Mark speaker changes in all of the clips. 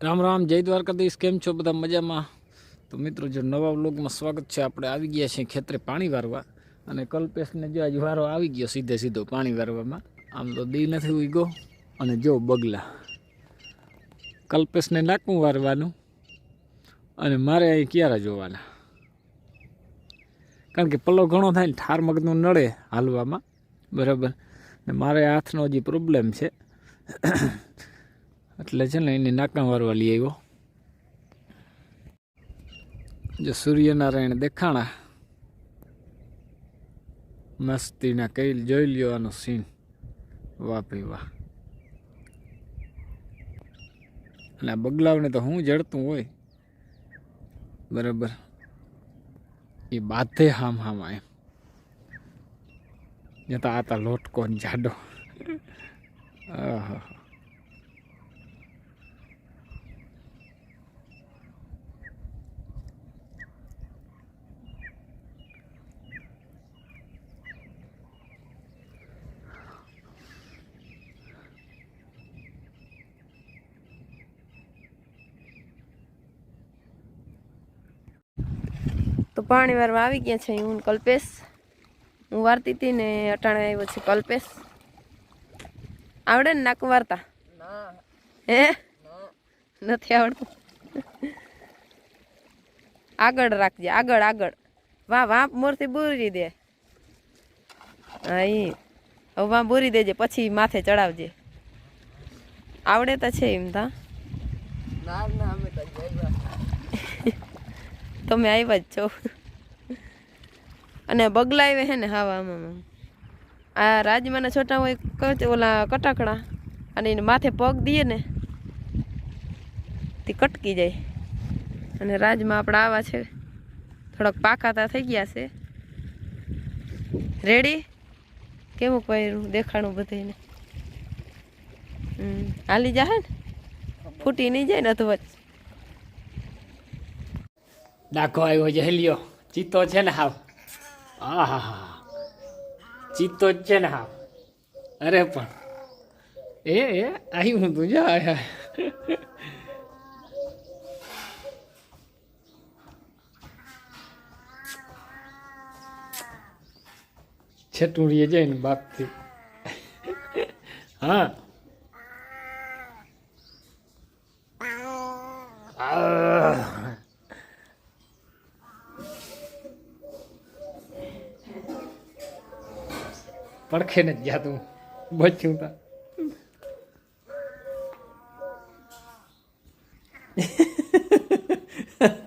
Speaker 1: राम राम जय द्वारकाधीश। केम छो बधा मजामां? तो मित्रों जो नवा व्लॉगमां स्वागत है। આપણે આવી ગયા છીએ ખેતરે પાણી વારવા અને કલ્પેશને જો આજ વારો આવી ગયો સીધે સીધો પાણી વારવામાં। આમ તો દી નથી ઉગ્યો અને જો બગલા કલ્પેશને નાકું વારવાનું અને મારે અહીં ક્યારે જોવાના, કારણ કે પલ્લો ઘણો થાય ને ઠાર મગનું નડે હાલવામાં, બરાબર ને મારે હાથનો હજી પ્રોબ્લેમ છે એટલે છે ને એને નાકા વારવા લઈ આવ્યો। जो सूर्यनारायण देखाणा मस्तीना कई जोई ल्यो आनो सीन, वाह भाई वाह। અને આ બગલાવને તો હું જડતું હોય બરાબર એ બાધે હામ હામ એમ જતા આતા લોટકો જાડો। આહા
Speaker 2: तो पानी वारवा આવી ગયા છે હું કલ્પેશ। હું વારતી હતી ને અટાણે આવ્યો છે કલ્પેશ। આવડે ને નાક વારતા? ના હે નથી આવડતું। આગળ રાખજે, આગળ આગળ વાહ વાહ મોરથી બોરી દે। હા ઈ હવે વાહ બોરી દેજે પછી માથે ચડાવજે। આવડે તો છે એમ તા? ના ના અમે તો જઈવા તમે આવ્યા જ છો। અને બગલા આવે હે ને હાવા આ રાજમાના છોટા હોય ઓલા કટાકડા અને એને માથે પગ દઈએ ને તે કટકી જાય। અને રાજમાં આપણા આવા છે થોડાક પાકાતા થઈ ગયા છે। રેડી કેવું કર્યું દેખાણું બધાને? હાલી જાહે ને ફૂટી નહીં જાય ને અધવચ।
Speaker 1: ડાકો આવ્યો છે હેલિયો ચિત્તો છે ને હાવ, આહા ચિત્તો જ છે ને હાવ। અરે પણ એ આવ્યું તું જા છેટુડીએ જાય ને બાપથી। હા પડખે ને જ તું બચ્યું તા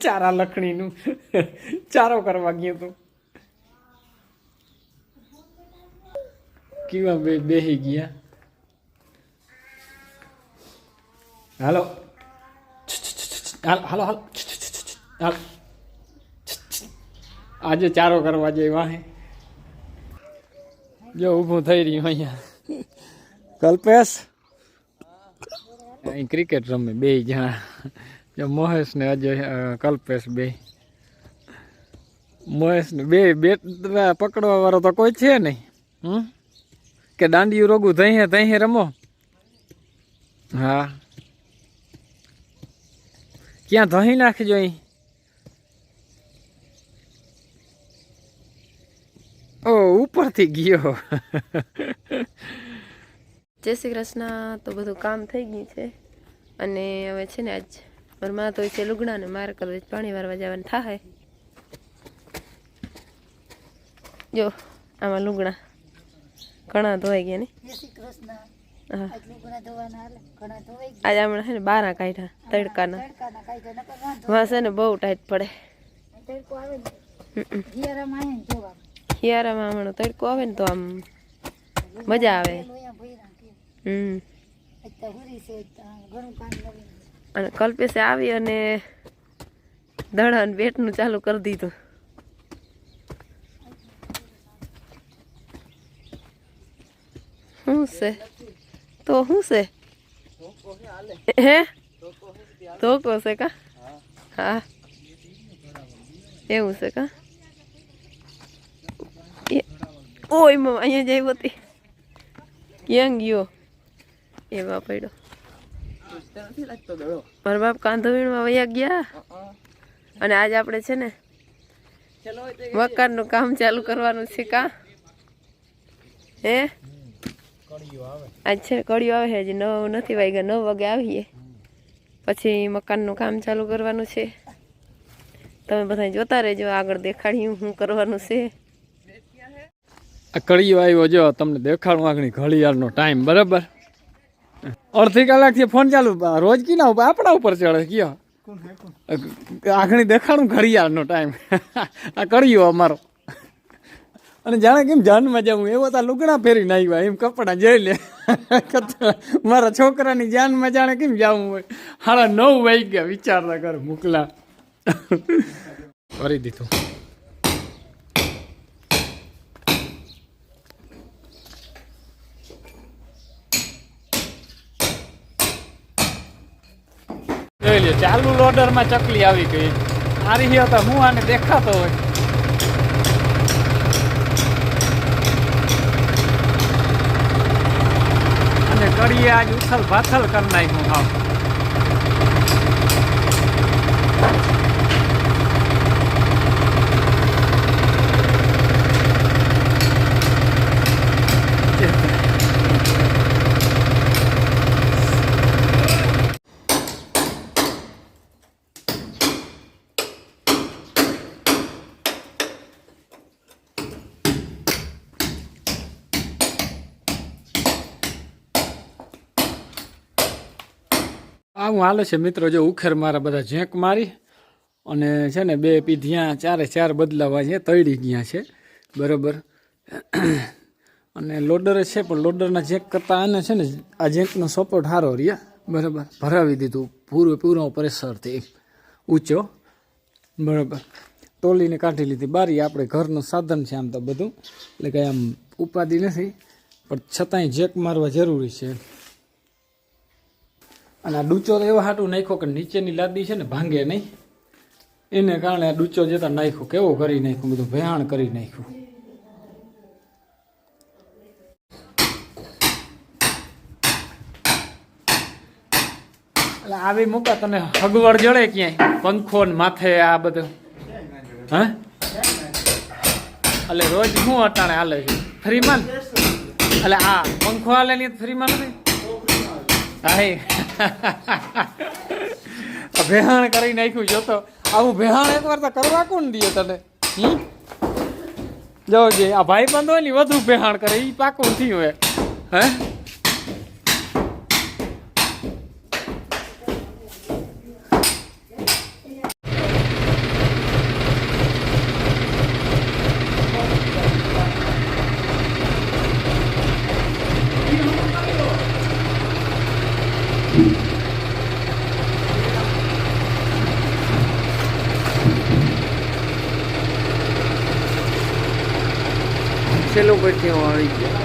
Speaker 1: ચારા લખણીનું ચારો કરવા ગયો તું કેવા બેહી ગયા। હાલો હાલો હાલો હાલો આજે ચારો કરવા જઈ વાહે જો ઊભું થઈ રહ્યું અહીંયા કલ્પેશ અહીં ક્રિકેટ રમે બે જણા, જો મહેશ ને અજય કલ્પેશ બે મહેશ ને બે બેટ પકડવા વાળો તો કોઈ છે નહીં કે દાંડિયું રોગું તહીં રમો। હા ક્યાં ધહીં નાખજો અહીં? ઓ ઉપરથી ગયો।
Speaker 2: જય શ્રી કૃષ્ણ। તો બધું કામ થઈ ગયું છે અને હવે છે ને આજ મારા માં તો છે લુગડા ને મારે કદાચ પાણી વારવા જવાનું થાય। જો આમાં લુગડા ઘણા ધોવાઈ ગયા ને। હા આજે હમણાં છે ને 12 કાઢ્યા તડકાના। વાં છે ને બહુ ટાઈટ પડે શિયાળામાં હમણાં તડકો આવે ને તો આમ મજા આવે। અને કલ્પેશે આવી અને દડા બેટનું ચાલુ કરી દીધું। શું છે તો શું છે હે ધોકો છે કા? હા એવું છે કા? ઓય મમ્મા અહીંયા જઈ હતી ક્યાં ગયો? એવા પડ્યો મારા બાપ કાંધો વીણમાં વયા ગયા અને આજ આપણે છે ને મકાનનું કામ ચાલુ કરવાનું છે કા હે આજ છે કડિયું આવે છે હજી 9 નથી વાગ્યા 9 વાગે આવીએ પછી મકાનનું કામ ચાલુ કરવાનું છે તમે બધા જોતા રહેજો આગળ દેખાડ્યું શું કરવાનું છે
Speaker 1: આ કળિયો આવ્યો જો તમને દેખાડું આગળ ઘડિયાળનો ટાઈમ બરાબર અડધી કલાકથી ફોન ચાલુ રોજ કીના ઉપર આપણા ઉપર ચડે કયો આગળ દેખાડું ઘડિયાળનો ટાઈમ આ કળિયો અમારો અને જાણે કેમ જાનમાં જાઉં એવો તો લુગડા ફેરીને આવ્યા એમ કપડાં જોઈ લે મારા છોકરાની જાનમાં જાણે કેમ જાવું હોય 9:30 વાગ્યા વિચારતા કર મોકલા કરી દીધું જોઈ લે ચાલુ લોડરમાં ચકલી આવી ગઈ આ રહી હતા હું આને દેખાતો હોય અને કડીએ આજ ઉથલ પાથલ કરી નાખ્યું હા આવું હાલે છે મિત્રો જો ઉખેર મારા બધા ઝેંક મારી અને છે ને 2 પીઢિયા 4 બદલાવા છે તળી ગયા છે બરાબર અને લોડર છે પણ લોડરના ઝેંક કરતાં આને છે ને આ ઝેંકનો સપોર્ટ સારો રહ્યા બરાબર ભરાવી દીધું પૂરો પ્રેશરથી ઊંચો બરાબર તોલીને કાઢી લીધી બારી આપણે ઘરનું સાધન છે આમ તો બધું એટલે કંઈ આમ ઉપાધિ નથી પણ છતાંય ઝેક મારવા જરૂરી છે અને આ ડૂચો તો એવો હાટું નાખ્યો કે નીચેની લાદી છે ને ભાંગે નહીં એને કારણે આ ડૂચો જતા નાખ્યો કેવો કરી નાખ્યું બધું ભેહાણ કરી નાખ્યું એટલે આવી મૂકા તને હગવડ જડે ક્યાંય પંખો ને માથે આ બધું હા એટલે રોજ શું અટાણે હાલે છે ફ્રીમાં એટલે આ પંખો હાલે નહીં ફ્રીમાં નથી હા ભેહાણ કરી નાખ્યું જોતો આવું ભેહાણ એકવાર તો કરવા કોણ દે તને જોજે આ ભાઈ બંધ હોય ને વધુ ભેહાણ કરે એ પાકું થયું હે હે છેલ્લો પછી આવી ગયા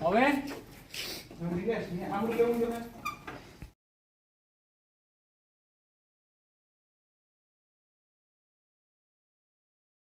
Speaker 1: હવે